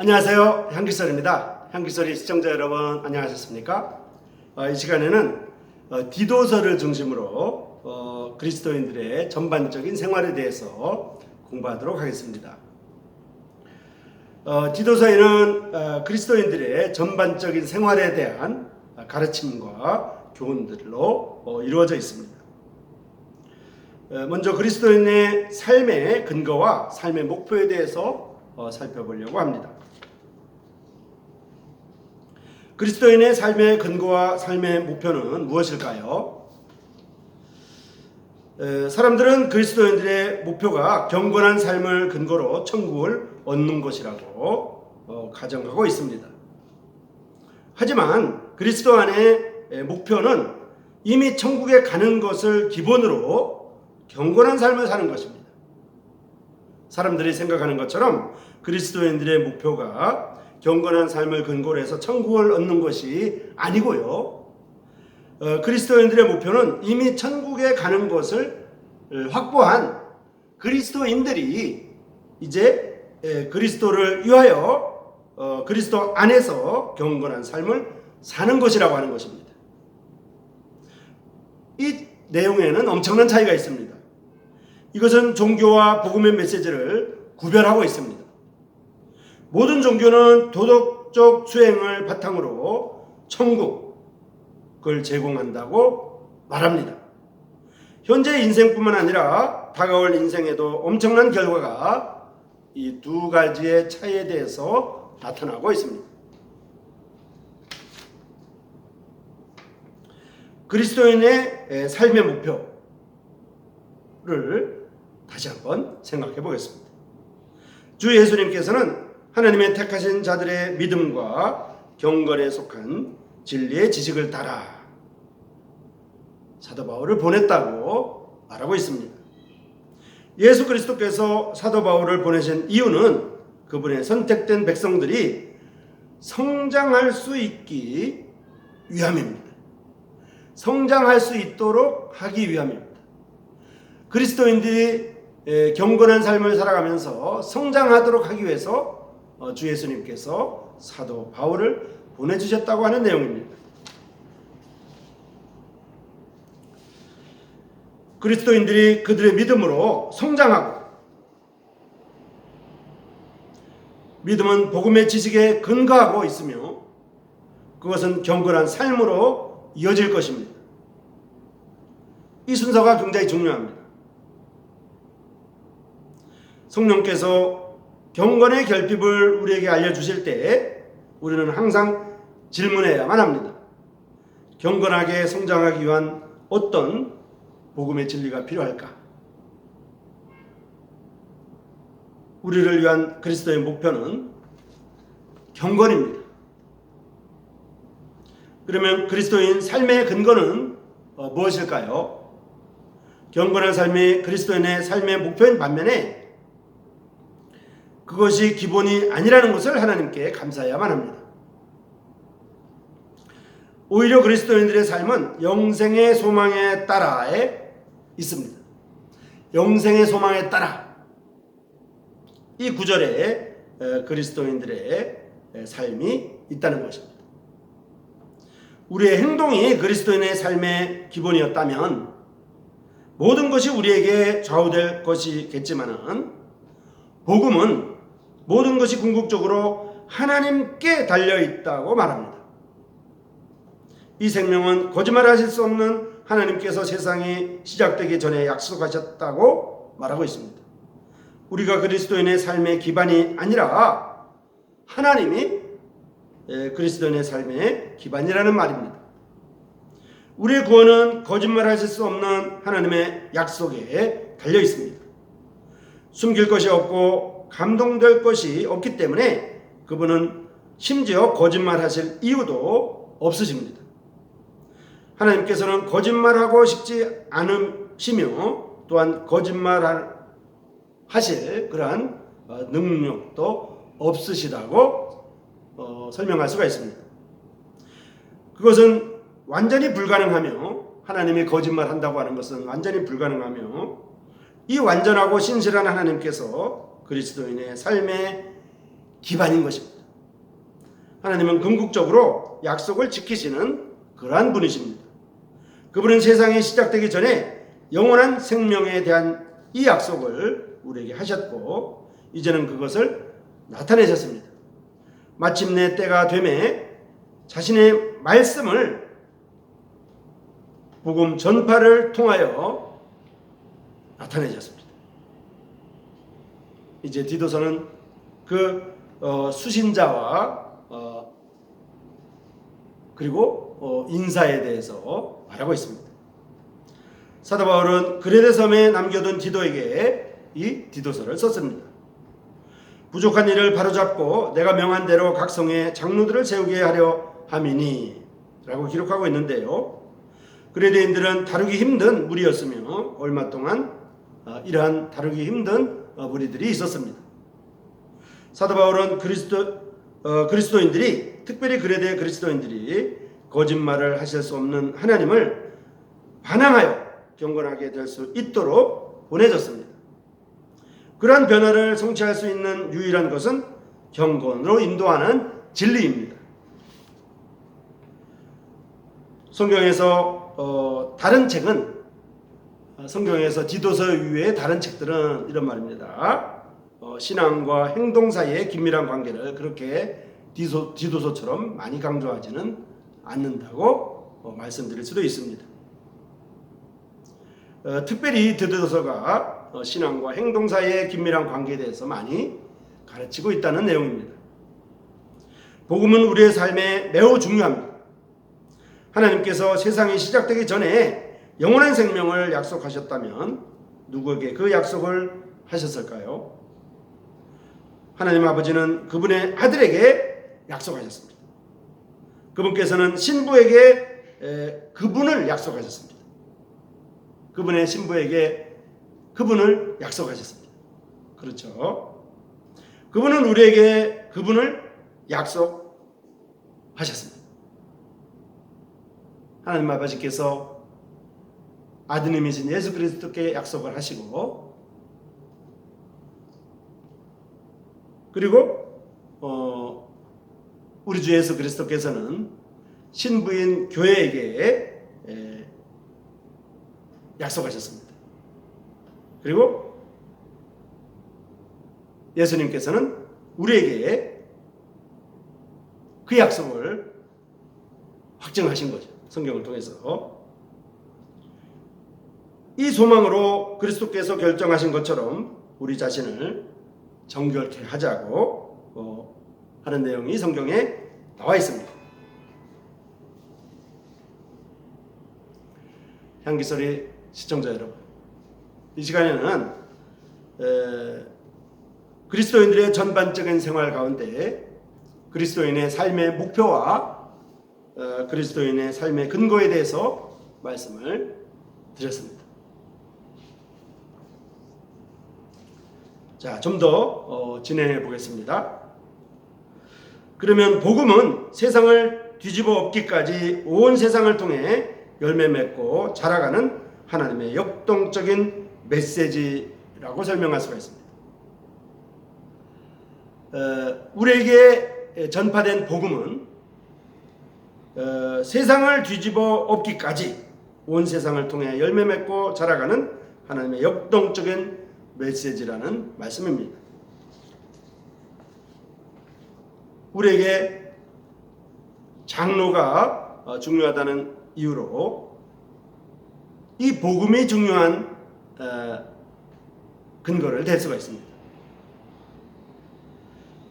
안녕하세요. 향기설입니다. 향기설의 시청자 여러분 안녕하셨습니까? 이 시간에는 디도서를 중심으로 그리스도인들의 전반적인 생활에 대해서 공부하도록 하겠습니다. 디도서에는 그리스도인들의 전반적인 생활에 대한 가르침과 교훈들로 이루어져 있습니다. 먼저 그리스도인의 삶의 근거와 삶의 목표에 대해서 살펴보려고 합니다. 그리스도인의 삶의 근거와 삶의 목표는 무엇일까요? 사람들은 그리스도인들의 목표가 경건한 삶을 근거로 천국을 얻는 것이라고 가정하고 있습니다. 하지만 그리스도 안의 목표는 이미 천국에 가는 것을 기본으로 경건한 삶을 사는 것입니다. 사람들이 생각하는 것처럼 그리스도인들의 목표가 경건한 삶을 근거로 해서 천국을 얻는 것이 아니고요. 그리스도인들의 목표는 이미 천국에 가는 것을 확보한 그리스도인들이 이제 그리스도를 위하여 그리스도 안에서 경건한 삶을 사는 것이라고 하는 것입니다. 이 내용에는 엄청난 차이가 있습니다. 이것은 종교와 복음의 메시지를 구별하고 있습니다. 모든 종교는 도덕적 수행을 바탕으로 천국을 제공한다고 말합니다. 현재 인생뿐만 아니라 다가올 인생에도 엄청난 결과가 이 두 가지의 차이에 대해서 나타나고 있습니다. 그리스도인의 삶의 목표를 다시 한번 생각해 보겠습니다. 주 예수님께서는 하나님의 택하신 자들의 믿음과 경건에 속한 진리의 지식을 따라 사도 바울을 보냈다고 말하고 있습니다. 예수 그리스도께서 사도 바울을 보내신 이유는 그분의 선택된 백성들이 성장할 수 있기 위함입니다. 성장할 수 있도록 하기 위함입니다. 그리스도인들이 경건한 삶을 살아가면서 성장하도록 하기 위해서 주 예수님께서 사도 바울을 보내주셨다고 하는 내용입니다. 그리스도인들이 그들의 믿음으로 성장하고, 믿음은 복음의 지식에 근거하고 있으며 그것은 경건한 삶으로 이어질 것입니다. 이 순서가 굉장히 중요합니다. 성령께서 경건의 결핍을 우리에게 알려주실 때 우리는 항상 질문해야만 합니다. 경건하게 성장하기 위한 어떤 복음의 진리가 필요할까? 우리를 위한 그리스도의 목표는 경건입니다. 그러면 그리스도인 삶의 근거는 무엇일까요? 경건한 삶이 그리스도인의 삶의 목표인 반면에 그것이 기본이 아니라는 것을 하나님께 감사해야만 합니다. 오히려 그리스도인들의 삶은 영생의 소망에 따라에 있습니다. 영생의 소망에 따라. 이 구절에 그리스도인들의 삶이 있다는 것입니다. 우리의 행동이 그리스도인의 삶의 기본이었다면 모든 것이 우리에게 좌우될 것이겠지만은 복음은 모든 것이 궁극적으로 하나님께 달려있다고 말합니다. 이 생명은 거짓말하실 수 없는 하나님께서 세상이 시작되기 전에 약속하셨다고 말하고 있습니다. 우리가 그리스도인의 삶의 기반이 아니라 하나님이 그리스도인의 삶의 기반이라는 말입니다. 우리의 구원은 거짓말하실 수 없는 하나님의 약속에 달려 있습니다. 숨길 것이 없고 감동될 것이 없기 때문에 그분은 심지어 거짓말하실 이유도 없으십니다. 하나님께서는 거짓말하고 싶지 않으시며 또한 거짓말하실 그러한 능력도 없으시다고 설명할 수가 있습니다. 그것은 완전히 불가능하며 하나님이 거짓말한다고 하는 것은 완전히 불가능하며 이 완전하고 신실한 하나님께서 그리스도인의 삶의 기반인 것입니다. 하나님은 궁극적으로 약속을 지키시는 그러한 분이십니다. 그분은 세상이 시작되기 전에 영원한 생명에 대한 이 약속을 우리에게 하셨고 이제는 그것을 나타내셨습니다. 마침내 때가 되매 자신의 말씀을 복음 전파를 통하여 나타내셨습니다. 이제 디도서는 그 수신자와 그리고 인사에 대해서 말하고 있습니다. 사도 바울은 그레데 섬에 남겨둔 디도에게 이 디도서를 썼습니다. 부족한 일을 바로잡고 내가 명한 대로 각 성에 장로들을 세우게 하려 함이니 라고 기록하고 있는데요. 그레데인들은 다루기 힘든 무리였으며 얼마 동안 이러한 다루기 힘든 무리들이 있었습니다. 사도 바울은 그리스도인들이 특별히 그레데 그리스도인들이 거짓말을 하실 수 없는 하나님을 반항하여 경건하게 될 수 있도록 보내졌습니다. 그러한 변화를 성취할 수 있는 유일한 것은 경건으로 인도하는 진리입니다. 성경에서 다른 책은 성경에서 디도서 이외의 다른 책들은 이런 말입니다. 신앙과 행동 사이의 긴밀한 관계를 그렇게 디도서처럼 많이 강조하지는 않는다고 말씀드릴 수도 있습니다. 특별히 디도서가 신앙과 행동 사이의 긴밀한 관계에 대해서 많이 가르치고 있다는 내용입니다. 복음은 우리의 삶에 매우 중요합니다. 하나님께서 세상이 시작되기 전에 영원한 생명을 약속하셨다면 누구에게 그 약속을 하셨을까요? 하나님 아버지는 그분의 아들에게 약속하셨습니다. 그분께서는 신부에게 그분을 약속하셨습니다. 그분의 신부에게 그분을 약속하셨습니다. 그렇죠? 그분은 우리에게 그분을 약속하셨습니다. 하나님 아버지께서 아드님이신 예수 그리스도께 약속을 하시고 그리고 우리 주 예수 그리스도께서는 신부인 교회에게 약속하셨습니다. 그리고 예수님께서는 우리에게 그 약속을 확증하신 거죠. 성경을 통해서. 이 소망으로 그리스도께서 결정하신 것처럼 우리 자신을 정결케 하자고 하는 내용이 성경에 나와 있습니다. 향기소리 시청자 여러분, 이 시간에는 그리스도인들의 전반적인 생활 가운데 그리스도인의 삶의 목표와 그리스도인의 삶의 근거에 대해서 말씀을 드렸습니다. 자, 좀 더 진행해 보겠습니다. 그러면 복음은 세상을 뒤집어 엎기까지 온 세상을 통해 열매 맺고 자라가는 하나님의 역동적인 메시지라고 설명할 수가 있습니다. 우리에게 전파된 복음은 세상을 뒤집어 엎기까지 온 세상을 통해 열매 맺고 자라가는 하나님의 역동적인 메시지라는 말씀입니다. 우리에게 장로가 중요하다는 이유로 이 복음이 중요한 근거를 댈 수가 있습니다.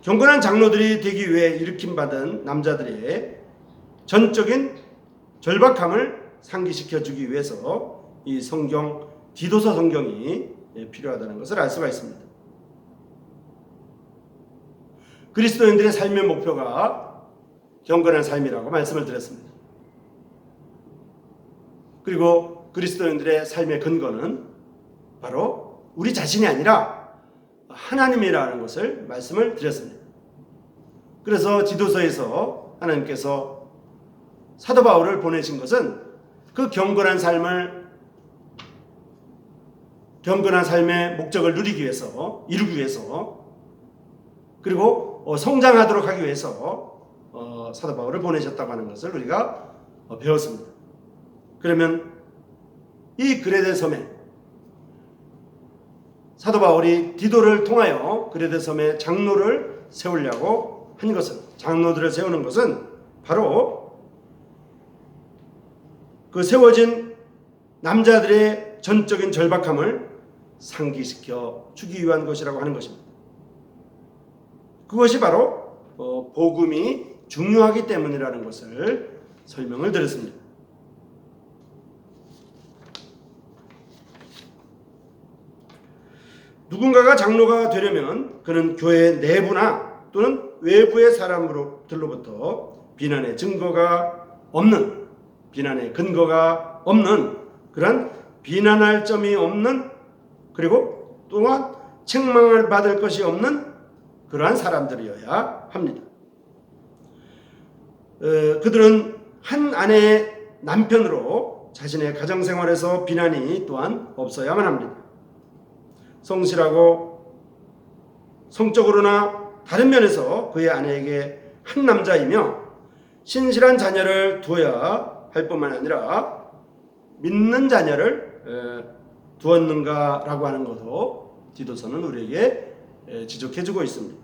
경건한 장로들이 되기 위해 일으킴받은 남자들의 전적인 절박함을 상기시켜 주기 위해서 이 성경, 디도서 성경이 필요하다는 것을 알 수가 있습니다. 그리스도인들의 삶의 목표가 경건한 삶이라고 말씀을 드렸습니다. 그리고 그리스도인들의 삶의 근거는 바로 우리 자신이 아니라 하나님이라는 것을 말씀을 드렸습니다. 그래서 디도서에서 하나님께서 사도 바울을 보내신 것은 그 경건한 삶의 목적을 누리기 위해서, 이루기 위해서, 그리고 성장하도록 하기 위해서 사도 바울을 보내셨다고 하는 것을 우리가 배웠습니다. 그러면 이 그레데 섬에 사도 바울이 디도를 통하여 그레데 섬에 장로를 세우려고 한 것은, 장로들을 세우는 것은 바로 그 세워진 남자들의 전적인 절박함을 상기시켜 주기 위한 것이라고 하는 것입니다. 그것이 바로 복음이 중요하기 때문이라는 것을 설명을 드렸습니다. 누군가가 장로가 되려면 그는 교회 내부나 또는 외부의 사람들로부터 비난의 증거가 없는, 비난의 근거가 없는, 그런 비난할 점이 없는, 그리고 또한 책망을 받을 것이 없는 그러한 사람들이어야 합니다. 그들은 한 아내의 남편으로 자신의 가정생활에서 비난이 또한 없어야만 합니다. 성실하고 성적으로나 다른 면에서 그의 아내에게 한 남자이며 신실한 자녀를 두어야 할 뿐만 아니라 믿는 자녀를 두었는가라고 하는 것도 디도서는 우리에게 지적해주고 있습니다.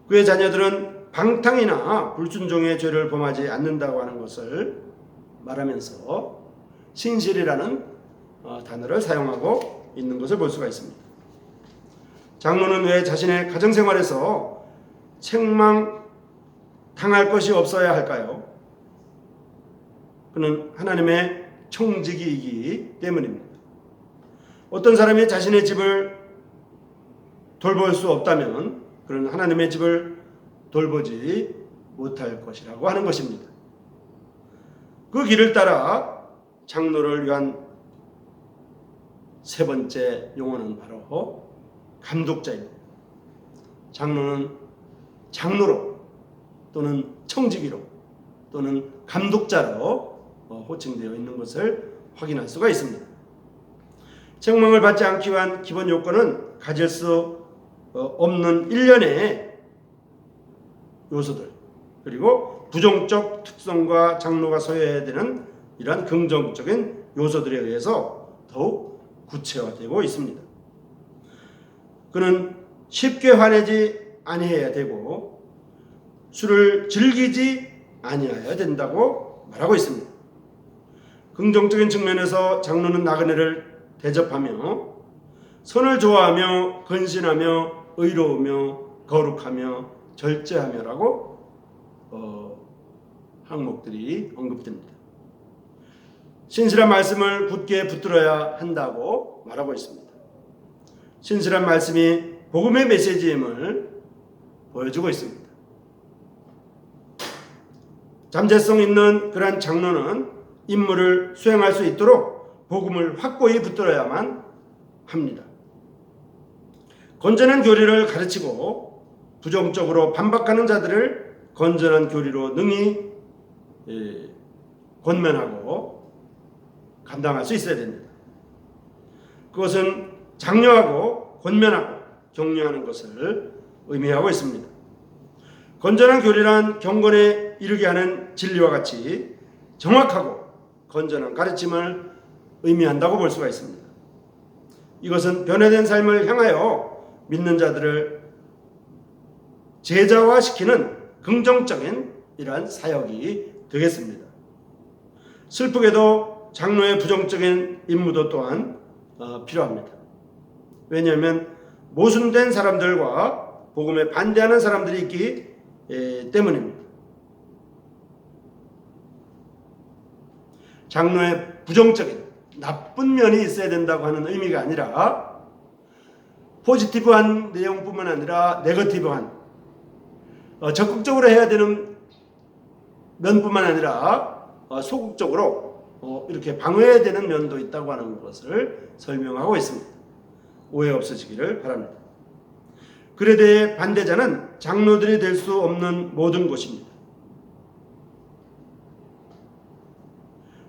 그의 자녀들은 방탕이나 불순종의 죄를 범하지 않는다고 하는 것을 말하면서 신실이라는 단어를 사용하고 있는 것을 볼 수가 있습니다. 장로는 왜 자신의 가정생활에서 책망 당할 것이 없어야 할까요? 그는 하나님의 청지기이기 때문입니다. 어떤 사람이 자신의 집을 돌볼 수 없다면 그는 하나님의 집을 돌보지 못할 것이라고 하는 것입니다. 그 길을 따라 장로를 위한 세 번째 용어는 바로 감독자입니다. 장로는 장로로 또는 청지기로 또는 감독자로 호칭되어 있는 것을 확인할 수가 있습니다. 책망을 받지 않기 위한 기본 요건은 가질 수 없는 일련의 요소들, 그리고 부정적 특성과 장로가 소유해야 되는 이러한 긍정적인 요소들에 의해서 더욱 구체화되고 있습니다. 그는 쉽게 화내지 아니해야 되고 술을 즐기지 아니해야 된다고 말하고 있습니다. 긍정적인 측면에서 장로는 나그네를 대접하며 선을 좋아하며 근신하며 의로우며 거룩하며 절제하며라고 항목들이 언급됩니다. 신실한 말씀을 굳게 붙들어야 한다고 말하고 있습니다. 신실한 말씀이 복음의 메시지임을 보여주고 있습니다. 잠재성 있는 그러한 장로는 임무를 수행할 수 있도록 복음을 확고히 붙들어야만 합니다. 건전한 교리를 가르치고 부정적으로 반박하는 자들을 건전한 교리로 능히 권면하고 감당할 수 있어야 됩니다. 그것은 장려하고 권면하고 격려하는 것을 의미하고 있습니다. 건전한 교리란 경건에 이르게 하는 진리와 같이 정확하고 건전한 가르침을 의미한다고 볼 수가 있습니다. 이것은 변화된 삶을 향하여 믿는 자들을 제자화시키는 긍정적인 이러한 사역이 되겠습니다. 슬프게도 장로의 부정적인 임무도 또한 필요합니다. 왜냐하면 모순된 사람들과 복음에 반대하는 사람들이 있기 때문입니다. 장로의 부정적인 나쁜 면이 있어야 된다고 하는 의미가 아니라 포지티브한 내용뿐만 아니라 네거티브한 적극적으로 해야 되는 면뿐만 아니라 소극적으로 이렇게 방어해야 되는 면도 있다고 하는 것을 설명하고 있습니다. 오해 없으시기를 바랍니다. 그레데의 반대자는 장로들이 될 수 없는 모든 곳입니다.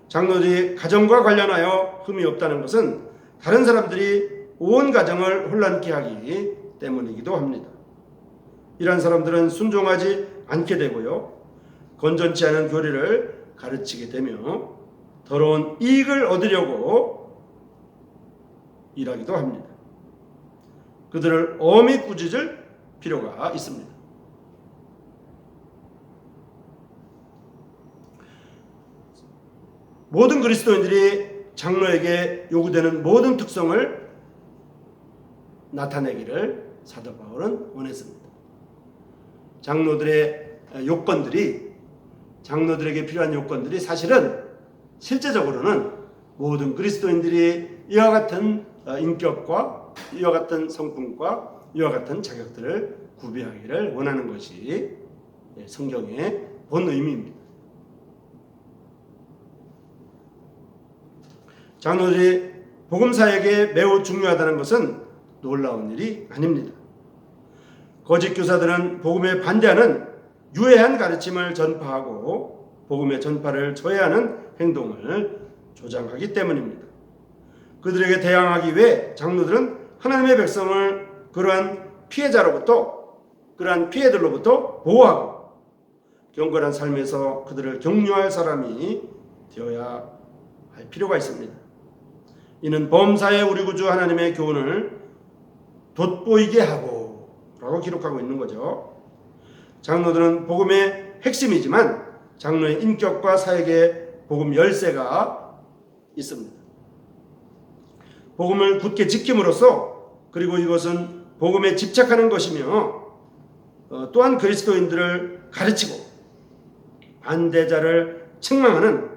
장로들이 가정과 관련하여 흠이 없다는 것은 다른 사람들이 온 가정을 혼란케 하기 때문이기도 합니다. 이러한 사람들은 순종하지 않게 되고요. 건전치 않은 교리를 가르치게 되며 더러운 이익을 얻으려고 일하기도 합니다. 그들을 엄히 꾸짖을 필요가 있습니다. 모든 그리스도인들이 장로에게 요구되는 모든 특성을 나타내기를 사도 바울은 원했습니다. 장로들에게 필요한 요건들이 사실은 실제적으로는 모든 그리스도인들이 이와 같은 인격과 이와 같은 성품과 이와 같은 자격들을 구비하기를 원하는 것이 성경의 본 의미입니다. 장로들이 복음사에게 매우 중요하다는 것은 놀라운 일이 아닙니다. 거짓 교사들은 복음에 반대하는 유해한 가르침을 전파하고 복음의 전파를 저해하는 행동을 조장하기 때문입니다. 그들에게 대항하기 위해 장로들은 하나님의 백성을 그러한 피해들로부터 보호하고 경건한 삶에서 그들을 격려할 사람이 되어야 할 필요가 있습니다. 이는 범사의 우리 구주 하나님의 교훈을 돋보이게 하고 라고 기록하고 있는 거죠. 장로들은 복음의 핵심이지만 장로의 인격과 사역에 복음 열쇠가 있습니다. 복음을 굳게 지킴으로써 그리고 이것은 복음에 집착하는 것이며 또한 그리스도인들을 가르치고 반대자를 책망하는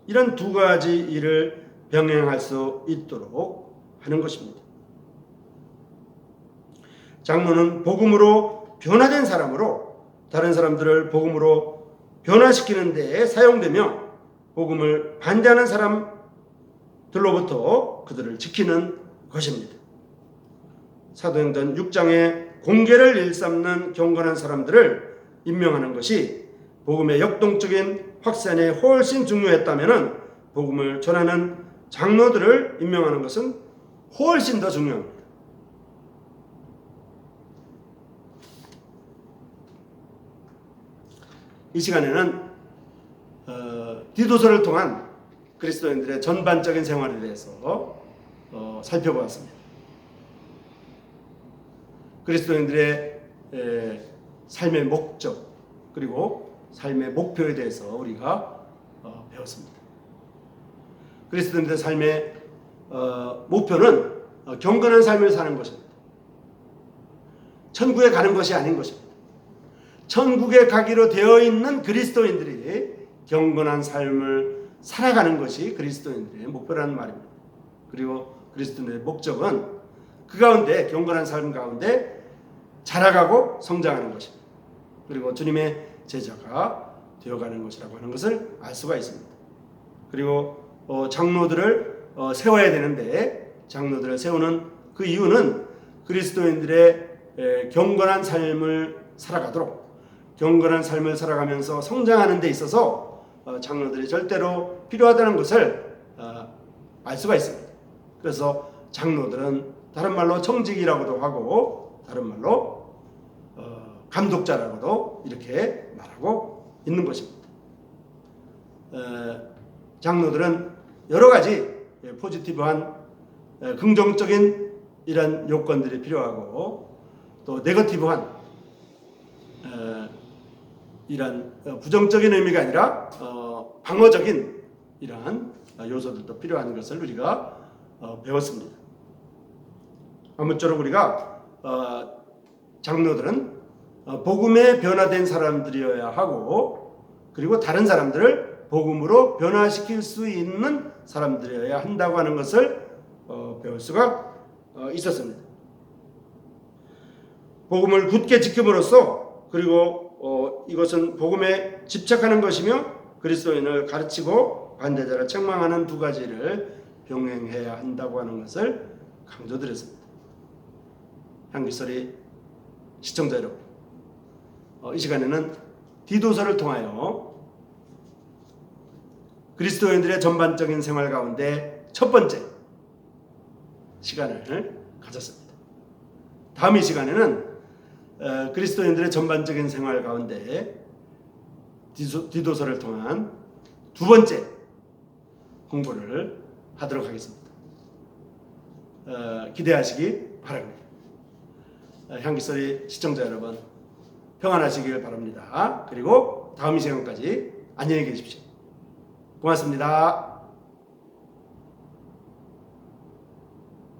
이런 두 가지 일을 병행할 수 있도록 하는 것입니다. 장로는 복음으로 변화된 사람으로 다른 사람들을 복음으로 변화시키는 데에 사용되며 복음을 반대하는 사람들로부터 그들을 지키는 것입니다. 사도행전 6장에 공개를 일삼는 경건한 사람들을 임명하는 것이 복음의 역동적인 확산에 훨씬 중요했다면 복음을 전하는 장로들을 임명하는 것은 훨씬 더 중요합니다. 이 시간에는 디도서를 통한 그리스도인들의 전반적인 생활에 대해서 살펴보았습니다. 그리스도인들의 삶의 목적 그리고 삶의 목표에 대해서 우리가 배웠습니다. 그리스도인들의 삶의 목표는 경건한 삶을 사는 것입니다. 천국에 가는 것이 아닌 것입니다. 천국에 가기로 되어 있는 그리스도인들이 경건한 삶을 살아가는 것이 그리스도인들의 목표라는 말입니다. 그리고 그리스도인들의 목적은 그 가운데 경건한 삶 가운데 자라가고 성장하는 것입니다. 그리고 주님의 제자가 되어가는 것이라고 하는 것을 알 수가 있습니다. 그리고 장로들을 세워야 되는데 장로들을 세우는 그 이유는 그리스도인들의 경건한 삶을 살아가도록 경건한 삶을 살아가면서 성장하는 데 있어서 장로들이 절대로 필요하다는 것을 알 수가 있습니다. 그래서 장로들은 다른 말로 청직이라고도 하고 다른 말로 감독자라고도 이렇게 말하고 있는 것입니다. 장로들은 여러 가지 포지티브한 긍정적인 이런 요건들이 필요하고 또 네거티브한 이런 부정적인 의미가 아니라 방어적인 이러한 요소들도 필요한 것을 우리가 배웠습니다. 아무쪼록 우리가 장로들은 복음에 변화된 사람들이어야 하고 그리고 다른 사람들을 복음으로 변화시킬 수 있는 사람들이어야 한다고 하는 것을 배울 수가 있었습니다. 복음을 굳게 지킴으로써 그리고 이것은 복음에 집착하는 것이며 그리스도인을 가르치고 반대자를 책망하는 두 가지를 병행해야 한다고 하는 것을 강조드렸습니다. 향기소리 시청자 여러분, 이 시간에는 디도서를 통하여 그리스도인들의 전반적인 생활 가운데 첫 번째 시간을 가졌습니다. 다음 이 시간에는 그리스도인들의 전반적인 생활 가운데 디도서를 통한 두 번째 공부를 하도록 하겠습니다. 기대하시기 바랍니다. 향기소리 시청자 여러분, 평안하시길 바랍니다. 그리고 다음 이 시간까지 안녕히 계십시오. 고맙습니다.